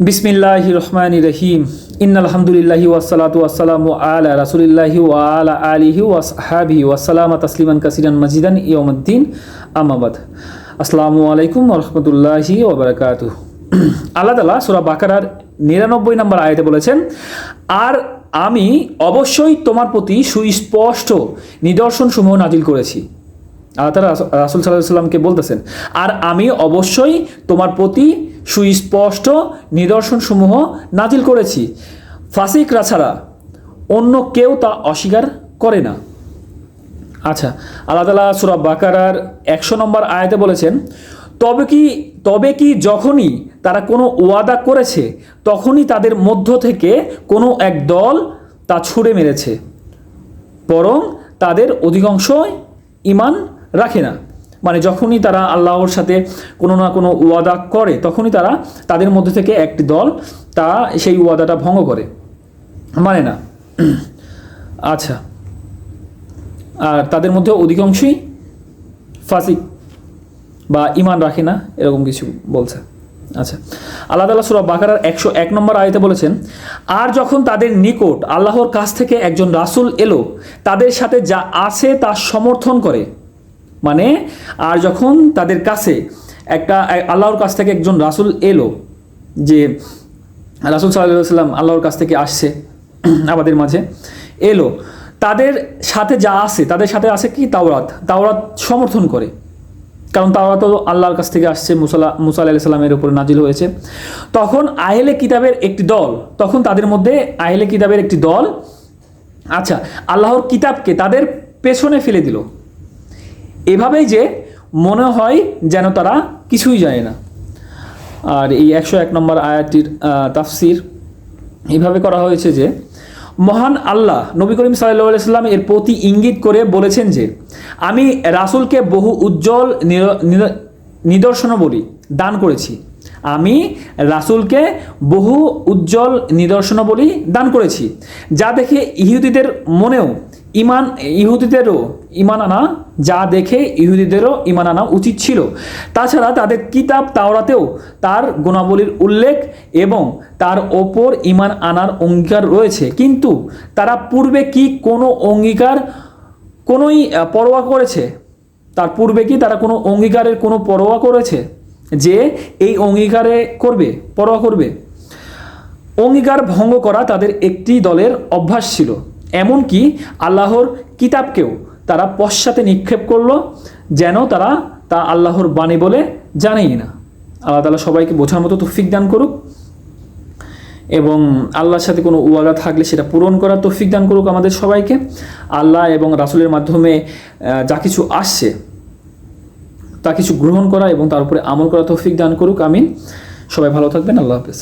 বিসমিল্লাহির রহমানির রহিম ইন্নাল হামদুলিল্লাহি ওয়াসসালাতু ওয়াসসালামু আলা রাসূলিল্লাহি ওয়া আলা আলিহি ওয়া আসহাবিহি ওয়া সাল্লামা তাসলিমান কাসিরান মাজিদান ইয়াউমুদ্দিন আম্মা বাদ। আসসালামু আলাইকুম ওয়া রাহমাতুল্লাহি ওয়া বারাকাতুহু। আল্লাহ তাআলা সূরা বাকারার 99 নম্বর আয়াতে বলেছেন, আর আমি অবশ্যই তোমার প্রতি সুস্পষ্ট নিদর্শনসমূহ নাজিল করেছি। আল্লাহ তাআলা রাসূল সাল্লাল্লাহু আলাইহি ওয়াসাল্লামকে বলতেছেন, আর আমি অবশ্যই তোমার প্রতি সুস্পষ্ট নিদর্শনসমূহ নাজিল করেছি, ফাসিকরা ছাড়া অন্য কেউ তা অস্বীকার করে না। আচ্ছা, আল্লাহ তাআলা সূরা বাকারার 100 নম্বর আয়াতে বলেছেন, তবে কি যখনই তারা কোনো ওয়াদা করেছে তখনই তাদের মধ্য থেকে কোনো এক দল তা ছুঁড়ে মেরেছে, বরং তাদের অধিকাংশই ঈমান রাখে না। মানে যখনই তারা আল্লাহর সাথে কোনো না কোনো ওয়াদা করে তখনই তাদের মধ্যে থেকে একটি দল সেই ওয়াদাটা ভঙ্গ করে, মানে না। আচ্ছা, আর তাদের মধ্যে অধিকাংশই ফাসিক বা ঈমান রাখে না, এরকম কিছু বলছে। আচ্ছা, আল্লাহ তাআলা সূরা বাকারার 101 নম্বর আয়াতে বলেছেন, আর যখন তাদের নিকট আল্লাহর কাছ থেকে একজন রাসূল এলো, তাদের সাথে যা আছে তা সমর্থন করে। মানে আর যখন তাদের কাছে আল্লাহর কাছ থেকে একজন রাসূল এলো, যে রাসূল সাল্লাল্লাহু আলাইহি ওয়াসাল্লাম আল্লাহর কাছ থেকে আসছে আমাদের মাঝে এলো, তাদের সাথে যা আছে, তাদের সাথে আছে কি তাওরাত সমর্থন করে। কারণ তাওরাত তো আল্লাহর কাছ থেকে আসছে, মুসা আলাইহিস সালামের উপরে নাজিল হয়েছে। তখন তাদের মধ্যে আহলে কিতাবের একটি দল আচ্ছা আল্লাহর কিতাবকে তাদের পেছনে ফেলে দিল, এভাবেই যে মনে হয় যেন তারা কিছুই জানে না। আর এই 101 নম্বর আয়াতটির তাফসির এইভাবে করা হয়েছে যে, মহান আল্লাহ নবী করিম সাল্লাল্লাহু আলাইহি ওয়াসাল্লাম এর প্রতি ইঙ্গিত করে বলেছেন যে, আমি রাসূলকে বহু উজ্জ্বল নিদর্শনাবলী দান করেছি। আমি রাসূলকে বহু উজ্জ্বল নিদর্শনাবলী দান করেছি, যা দেখে ইহুদিদেরও ঈমান আনা উচিত ছিল। তাছাড়া তাদের কিতাব তাওরাতেও তার গুণাবলীর উল্লেখ এবং তার ওপর ঈমান আনার অঙ্গীকার রয়েছে, কিন্তু তারা পূর্বে কি কোনো পরোয়া করেছে? তার পূর্বে কি তারা কোনো অঙ্গীকারের কোনো পরোয়া করেছে যে এই পরোয়া করবে? অঙ্গীকার ভঙ্গ করা তাদের একটি দলের অভ্যাস ছিল। এমনকি আল্লাহর কিতাবকেও তারা পশ্চাতে নিক্ষেপ করলো, যেন তারা তা আল্লাহর বাণী বলে জানেই না। আল্লাহ তাআলা সবাইকে বোঝার মতো তৌফিক দান করুক, এবং আল্লাহর সাথে কোনো ওয়াদা থাকলে সেটা পূরণ করার তৌফিক দান করুক আমাদের সবাইকে। আল্লাহ এবং রাসূলের মাধ্যমে যা কিছু আসছে তা কিছু গ্রহণ করা এবং তার উপরে আমল করা তৌফিক দান করুক। আমিন। সবাই ভালো থাকবেন। আল্লাহ হাফেজ।